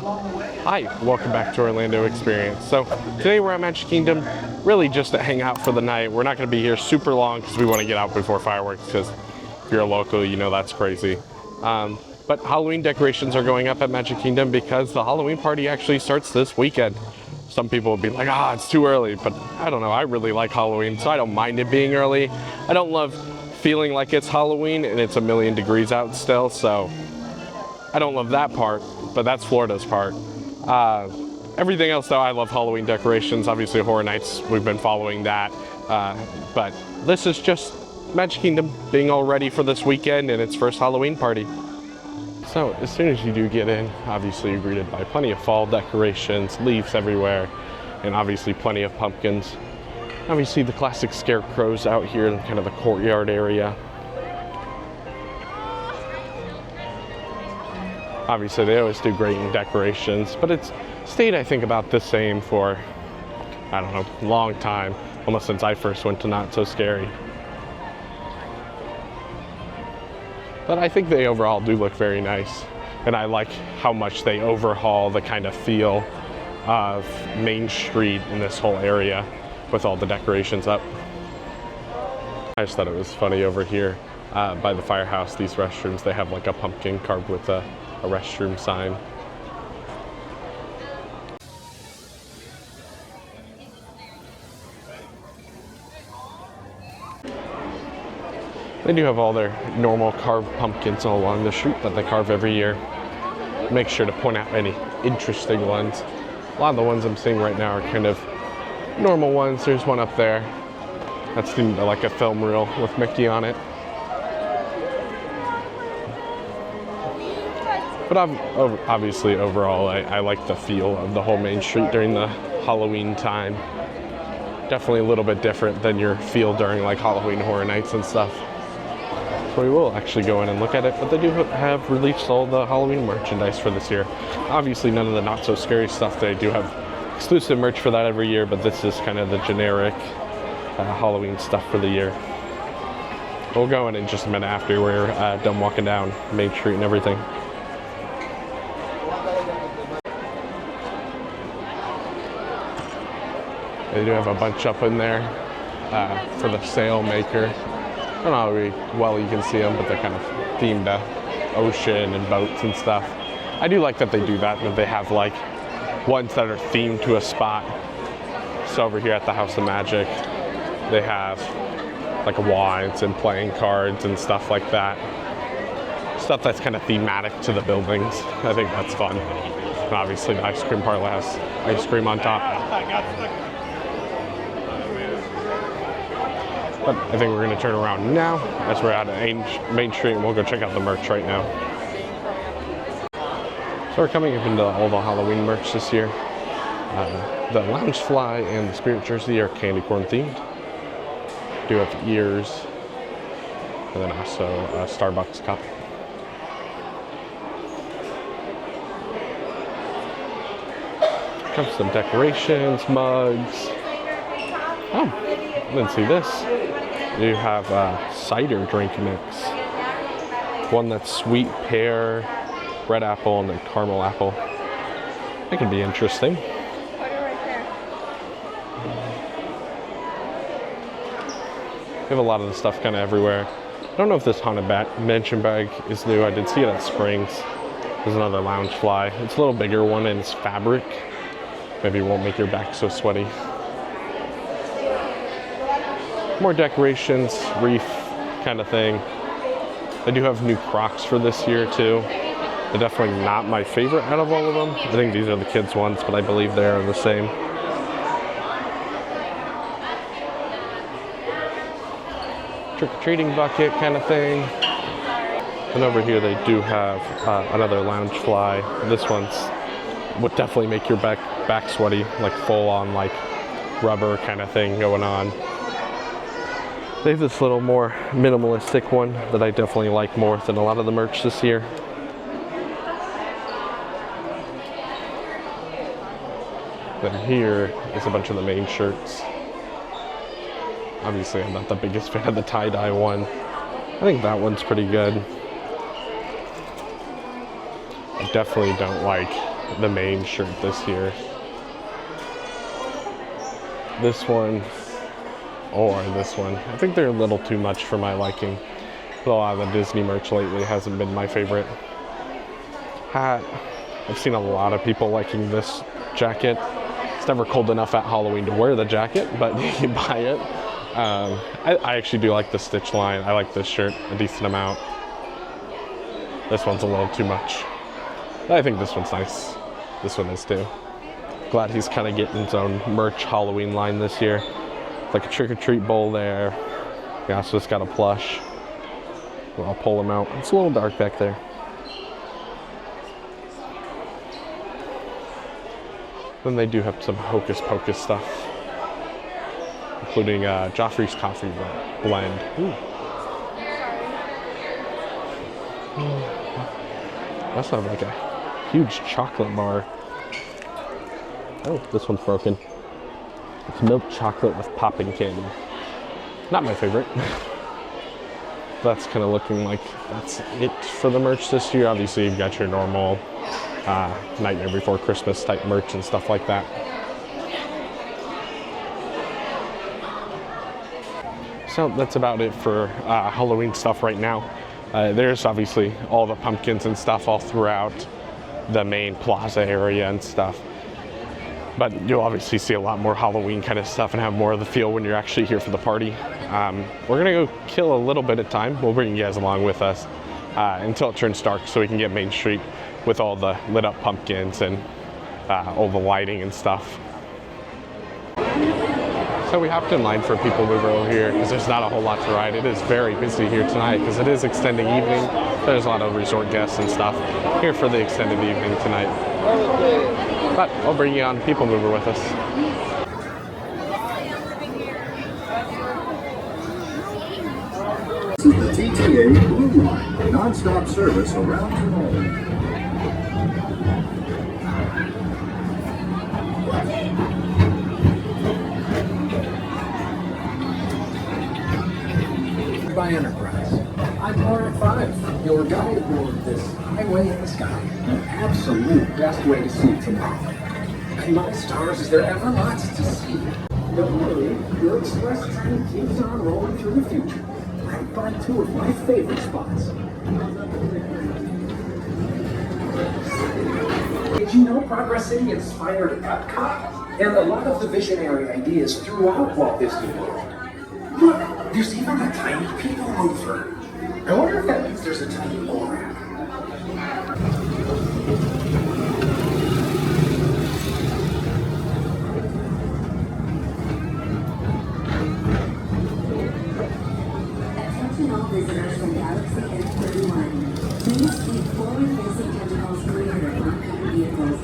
Hi, welcome back to Orlando Experience. So today we're at Magic Kingdom, really just to hang out for the night. We're not going to be here super long because we want to get out before fireworks, because if you're a local, you know that's crazy. But Halloween decorations are going up at Magic Kingdom because the Halloween party actually starts this weekend. Some people would be like, it's too early, but I don't know, I really like Halloween, so I don't mind it being early. I don't love feeling like it's Halloween and it's a million degrees out still, so I don't love that part, but that's Florida's part. Everything else though, I love Halloween decorations. Obviously Horror Nights, we've been following that. But this is just Magic Kingdom being all ready for this weekend and its first Halloween party. So as soon as you do get in, obviously you're greeted by plenty of fall decorations, leaves everywhere, and obviously plenty of pumpkins. Obviously the classic scarecrows out here in kind of the courtyard area. Obviously they always do great in decorations, but it's stayed, I think, about the same for, I don't know, a long time, almost since I first went to Not So Scary. But I think they overall do look very nice, and I like how much they overhaul the kind of feel of Main Street in this whole area with all the decorations up. I just thought it was funny over here by the firehouse, these restrooms, they have like a pumpkin carved with a restroom sign. They do have all their normal carved pumpkins all along the street that they carve every year. Make sure to point out any interesting ones. A lot of the ones I'm seeing right now are kind of normal ones. There's one up there that's themed like a film reel with Mickey on it. But obviously overall I like the feel of the whole Main Street during the Halloween time. Definitely a little bit different than your feel during like Halloween Horror Nights and stuff. So we will actually go in and look at it, but they do have released all the Halloween merchandise for this year. Obviously none of the Not So Scary stuff. They do have exclusive merch for that every year, but this is kind of the generic Halloween stuff for the year. We'll go in just a minute after we're done walking down Main Street and everything. They do have a bunch up in there for the sail maker. I don't know how well you can see them, but they're kind of themed to ocean and boats and stuff. I do like that they do that, that they have like ones that are themed to a spot. So over here at the House of Magic, they have like wands and playing cards and stuff like that. Stuff that's kind of thematic to the buildings. I think that's fun. And obviously the ice cream parlor has ice cream on top. But I think we're going to turn around now as we're out at Main Street, and we'll go check out the merch right now. So we're coming up into all the Halloween merch this year. The Loungefly and the Spirit Jersey are candy corn themed. Do have ears, and then also a Starbucks cup. Comes some decorations, mugs. Oh, I didn't see this. You have a cider drink mix. One that's sweet pear, red apple, and then caramel apple. That could be interesting. Order right there. We have a lot of the stuff kind of everywhere. I don't know if this Haunted Mansion bag is new. I did see it at Springs. There's another Loungefly. It's a little bigger one and it's fabric. Maybe it won't make your back so sweaty. More decorations, reef kind of thing. I do have new Crocs for this year too. They're definitely not my favorite out of all of them. I think these are the kids' ones, but I believe they are the same. Trick-or-treating bucket kind of thing. And over here they do have another Loungefly. This one's would definitely make your back sweaty, like full on like rubber kind of thing going on. They have this little more minimalistic one that I definitely like more than a lot of the merch this year. Then here is a bunch of the main shirts. Obviously I'm not the biggest fan of the tie-dye one. I think that one's pretty good. I definitely don't like the main shirt this year. This one or this one. I think they're a little too much for my liking. A lot of the Disney merch lately hasn't been my favorite. Hat. I've seen a lot of people liking this jacket. It's never cold enough at Halloween to wear the jacket, but you can buy it. I actually do like the stitch line. I like this shirt a decent amount. This one's a little too much. I think this one's nice. This one is too. Glad he's kind of getting his own merch Halloween line this year. Like a trick-or-treat bowl there. Yeah, so it's got a plush. Well, I'll pull him out. It's a little dark back there. Then they do have some Hocus Pocus stuff, including Joffrey's Coffee Blend. Ooh. That's not like a huge chocolate bar. Oh, this one's broken. It's milk chocolate with popping candy. Not my favorite. That's kind of looking like that's it for the merch this year. Obviously, you've got your normal Nightmare Before Christmas type merch and stuff like that. So that's about it for Halloween stuff right now. There's obviously all the pumpkins and stuff all throughout the main plaza area and stuff. But you'll obviously see a lot more Halloween kind of stuff and have more of the feel when you're actually here for the party. We're gonna go kill a little bit of time. We'll bring you guys along with us until it turns dark so we can get Main Street with all the lit up pumpkins and all the lighting and stuff. So we hopped in line for Peoplemover over here because there's not a whole lot to ride. It is very busy here tonight because it is extending evening. There's a lot of resort guests and stuff here for the extended evening tonight. But I'll bring you on Peoplemover with us. This is the TTA Blue Line, non-stop service around Toronto. By Enterprise. I'm Part 5, your guide aboard this highway in the sky. The absolute best way to see tomorrow. And my stars, is there ever lots to see? Don't worry, your express train keeps on rolling through the future. Right by two of my favorite spots. Did you know Progress City inspired Epcot? And a lot of the visionary ideas throughout Walt Disney World. Look, there's even a tiny Peoplemover. I wonder if that means there's a tiny ORAC. Attention all visitors from Galaxy Edge 31. Please keep forward-facing tentacles clear of oncoming vehicles.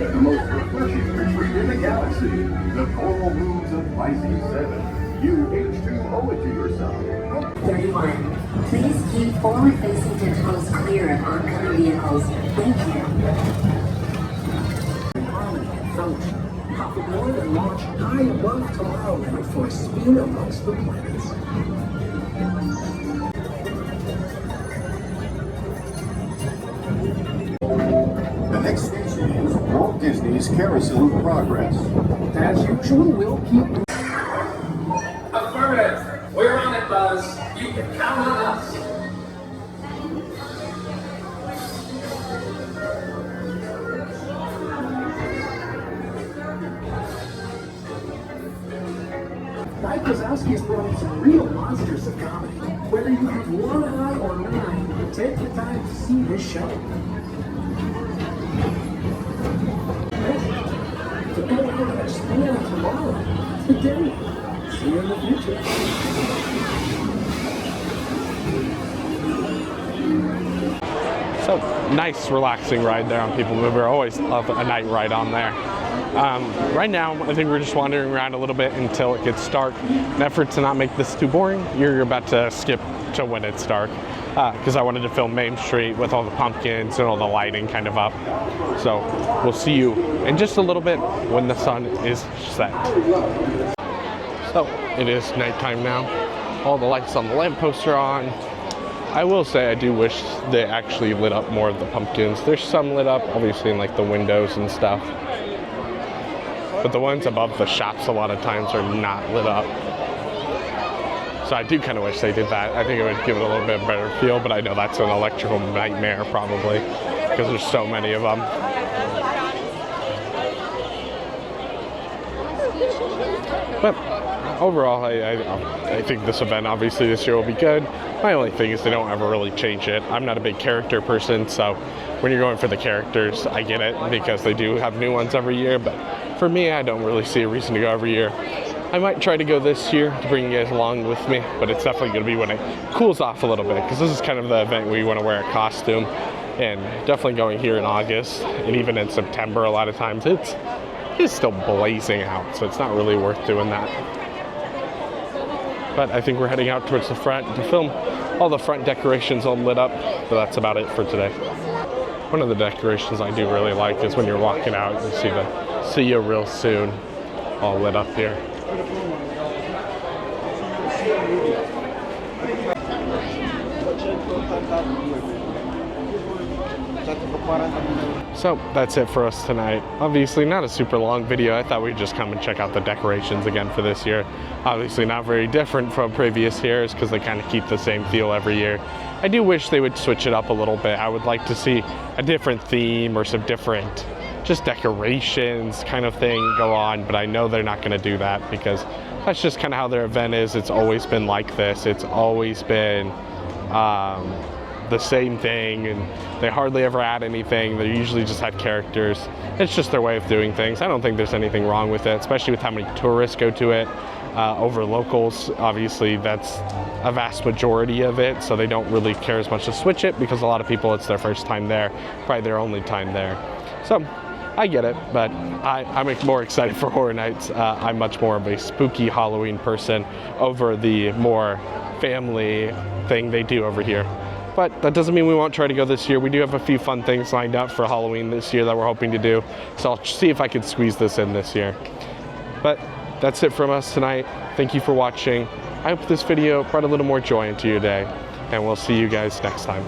The most refreshing retreat in the galaxy, the coral rooms of Pisces 7. You H2O it to yourself. 31. Please keep forward-facing tentacles clear of oncoming vehicles. Thank you. Harmony and function. Pop aboard and launch high above Tomorrowland for a spin amongst the planets. The next station is Walt Disney's Carousel of Progress. As usual, we'll keep... Affirmative. We're on it, Buzz. You can count on us. Mike Wazowski has brought in some real monsters of comedy. Whether you have one eye or nine, take the time to see this show. To go out and explore tomorrow, today. See you in the future. So nice, relaxing ride there on Peoplemover. Always love a night ride on there. Right now, I think we're just wandering around a little bit until it gets dark. In an effort to not make this too boring, you're about to skip to when it's dark because I wanted to film Main Street with all the pumpkins and all the lighting kind of up. So we'll see you in just a little bit when the sun is set. Oh, it is nighttime now. All the lights on the lampposts are on. I will say I do wish they actually lit up more of the pumpkins. There's some lit up, obviously, in like the windows and stuff. But the ones above the shops a lot of times are not lit up. So I do kind of wish they did that. I think it would give it a little bit better feel, but I know that's an electrical nightmare probably because there's so many of them. But overall, I think this event obviously this year will be good. My only thing is they don't ever really change it. I'm not a big character person, so when you're going for the characters, I get it because they do have new ones every year. But for me, I don't really see a reason to go every year. I might try to go this year to bring you guys along with me, but it's definitely going to be when it cools off a little bit because this is kind of the event where you want to wear a costume. And definitely going here in August and even in September a lot of times, it's still blazing out, so it's not really worth doing that. But I think we're heading out towards the front to film all the front decorations all lit up, but that's about it for today. One of the decorations I do really like is when you're walking out, you see the "See You Real Soon" all lit up here. So that's it for us tonight. Obviously not a super long video. I thought we'd just come and check out the decorations again for this year. Obviously not very different from previous years because they kind of keep the same feel every year. I do wish they would switch it up a little bit. I would like to see a different theme or some different just decorations kind of thing go on, but I know they're not going to do that because that's just kind of how their event is. It's always been like this. It's always been the same thing, and they hardly ever add anything. They usually just had characters. It's just their way of doing things. I don't think there's anything wrong with it, especially with how many tourists go to it over locals. Obviously that's a vast majority of it, so they don't really care as much to switch it because a lot of people, it's their first time there, probably their only time there. So I get it, but I'm more excited for Horror Nights. I'm much more of a spooky Halloween person over the more family thing they do over here. But that doesn't mean we won't try to go this year. We do have a few fun things lined up for Halloween this year that we're hoping to do. So I'll see if I can squeeze this in this year. But that's it from us tonight. Thank you for watching. I hope this video brought a little more joy into your day. And we'll see you guys next time.